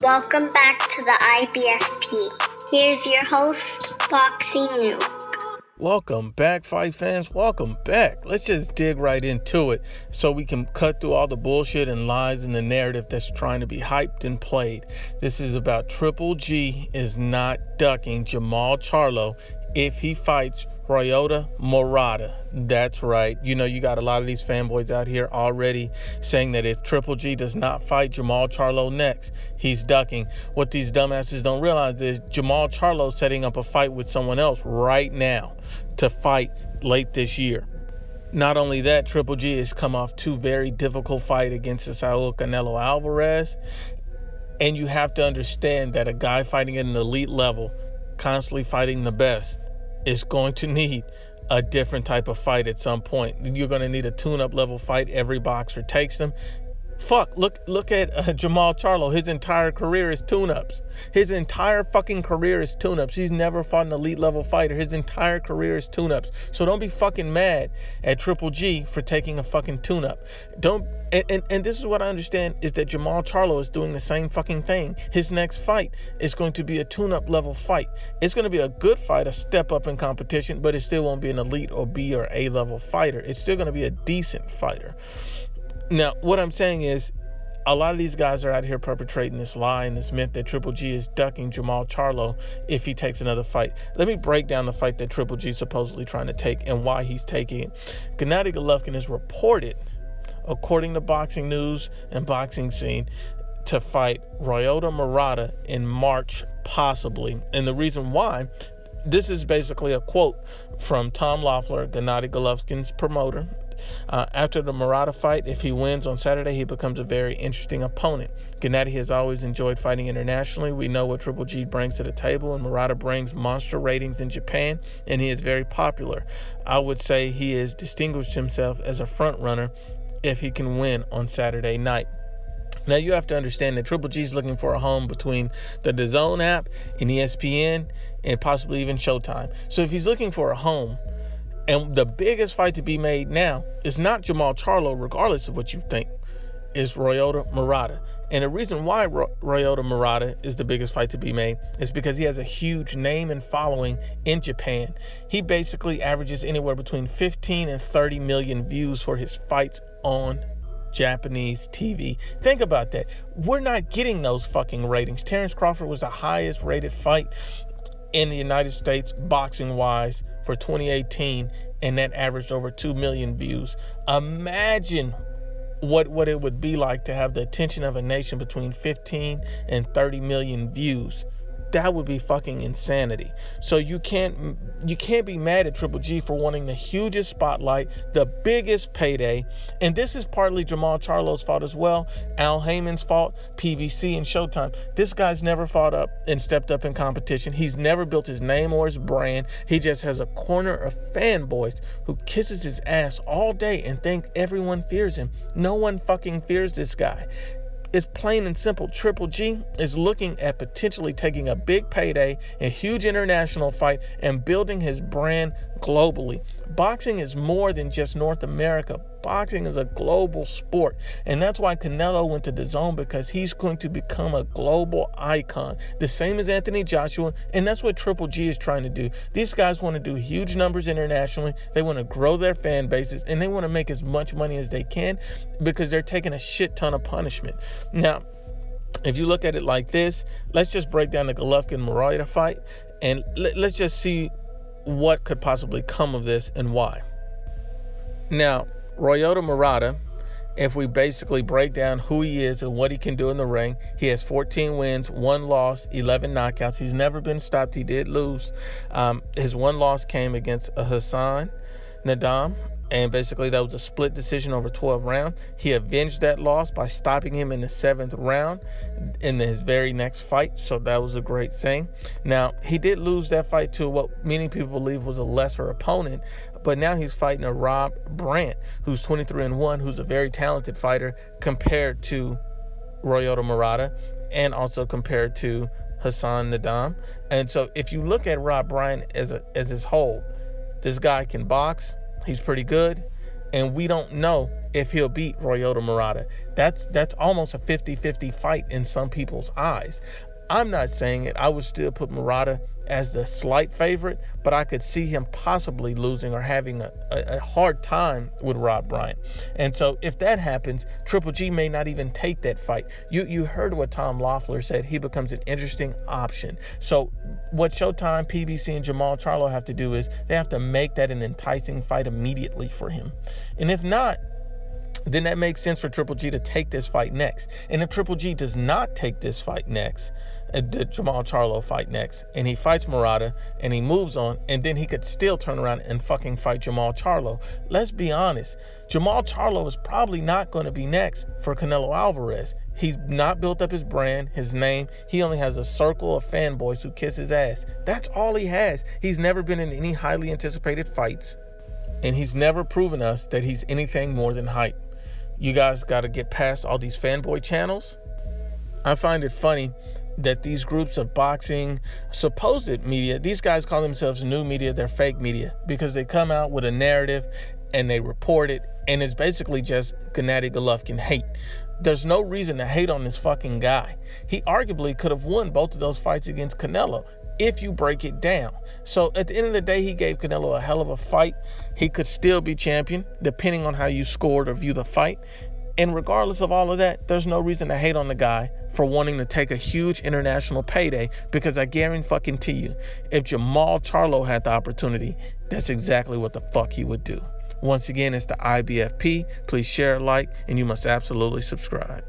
Welcome back to the IBFP. Here's your host, Boxing Nuke. Welcome back, fight fans. Welcome back. Let's just dig right into it so we can cut through all the bullshit and lies in the narrative that's trying to be hyped and played. This is about Triple G is not ducking Jermall Charlo if he fights Murata. That's right. You know, you got a lot of these fanboys out here already saying that if Triple G does not fight Jermall Charlo next, he's ducking. What these dumbasses don't realize is Jermall Charlo setting up a fight with someone else right now to fight late this year. Not only that, Triple G has come off two very difficult fights against Saul Canelo Alvarez. And you have to understand that a guy fighting at an elite level, constantly fighting the best, is going to need a different type of fight at some point. You're going to need a tune-up level fight. Every boxer takes them. Look at Jermall Charlo. His entire career is tune-ups. His entire fucking career is tune-ups. He's never fought an elite level fighter. His entire career is tune-ups. So don't be fucking mad at Triple G for taking a fucking tune-up. And this is what I understand is that Jermall Charlo is doing the same fucking thing. His next fight is going to be a tune-up level fight. It's going to be a good fight, a step up in competition, but it still won't be an elite or B or A level fighter. It's still going to be a decent fighter. Now, what I'm saying is a lot of these guys are out here perpetrating this lie and this myth that Triple G is ducking Jermall Charlo if he takes another fight. Let me break down the fight that Triple G is supposedly trying to take and why he's taking it. Gennady Golovkin is reported, according to Boxing News and Boxing Scene, to fight Murata in March, possibly. And the reason why, this is basically a quote from Tom Loeffler, Gennady Golovkin's promoter. After the Murata fight, if he wins on Saturday, he becomes a very interesting opponent. Gennady has always enjoyed fighting internationally. We know what Triple G brings to the table, and Murata brings monster ratings in Japan, and he is very popular. I would say he has distinguished himself as a front runner if he can win on Saturday night. Now, you have to understand that Triple G is looking for a home between the DAZN app and ESPN and possibly even Showtime. So if he's looking for a home, and the biggest fight to be made now is not Jermall Charlo, regardless of what you think, is Murata. And the reason why Murata is the biggest fight to be made is because he has a huge name and following in Japan. He basically averages anywhere between 15 and 30 million views for his fights on Japanese TV. Think about that. We're not getting those fucking ratings. Terrence Crawford was the highest rated fight in the United States boxing wise for 2018, and that averaged over 2 million views. Imagine what it would be like to have the attention of a nation between 15 and 30 million views. That would be fucking insanity. So you can't be mad at Triple G for wanting the hugest spotlight, the biggest payday. And this is partly Jermall Charlo's fault as well, Al Heyman's fault, PBC and Showtime. This guy's never fought up and stepped up in competition. He's never built his name or his brand. He just has a corner of fanboys who kisses his ass all day and think everyone fears him. No one fucking fears this guy. It's plain and simple. Triple G is looking at potentially taking a big payday, a huge international fight, and building his brand globally. Boxing is more than just North America. Boxing is a global sport. And that's why Canelo went to DAZN, because he's going to become a global icon. The same as Anthony Joshua. And that's what Triple G is trying to do. These guys want to do huge numbers internationally. They want to grow their fan bases. And they want to make as much money as they can because they're taking a shit ton of punishment. Now, if you look at it like this, let's just break down the Golovkin-Murata fight. And let's just see what could possibly come of this and why. Now, Murata, if we basically break down who he is and what he can do in the ring, he has 14 wins, 1 loss, 11 knockouts. He's never been stopped. He did lose. His 1 loss came against Hassan Nadam, and basically that was a split decision over 12 rounds. He avenged that loss by stopping him in the 7th round in his very next fight, so that was a great thing. Now, he did lose that fight to what many people believe was a lesser opponent, but now he's fighting a Rob Brandt, who's 23-1, who's a very talented fighter compared to Murata, and also compared to Hassan Nadam. And so if you look at Rob Brandt as his whole, this guy can box. He's pretty good. and we don't know if he'll beat Ryota Murata. That's almost a 50-50 fight in some people's eyes. I'm not saying it. I would still put Murata as the slight favorite, but I could see him possibly losing or having a hard time with Rob Bryant. And so if that happens, Triple G may not even take that fight. You heard what Tom Loeffler said. He becomes an interesting option. So what Showtime, PBC, and Jermall Charlo have to do is they have to make that an enticing fight immediately for him. And if not, then that makes sense for Triple G to take this fight next. And if Triple G does not take this fight next, the Jermall Charlo fight next, and he fights Murata and he moves on, and then he could still turn around and fucking fight Jermall Charlo. Let's be honest, Jermall Charlo is probably not going to be next for Canelo Alvarez. He's not built up his brand, his name. He only has a circle of fanboys who kiss his ass. That's all he has. He's never been in any highly anticipated fights, and he's never proven us that he's anything more than hype. You guys got to get past all these fanboy channels. I find it funny that these groups of boxing supposed media, these guys call themselves new media, they're fake media, because they come out with a narrative and they report it, and it's basically just Gennady Golovkin hate. There's no reason to hate on this fucking guy. He arguably could have won both of those fights against Canelo if you break it down. So at the end of the day, he gave Canelo a hell of a fight. He could still be champion depending on how you scored or view the fight. And regardless of all of that, there's no reason to hate on the guy for wanting to take a huge international payday, because I guarantee you, if Jermall Charlo had the opportunity, that's exactly what the fuck he would do. Once again, it's the IBFP. Please share, like, and you must absolutely subscribe.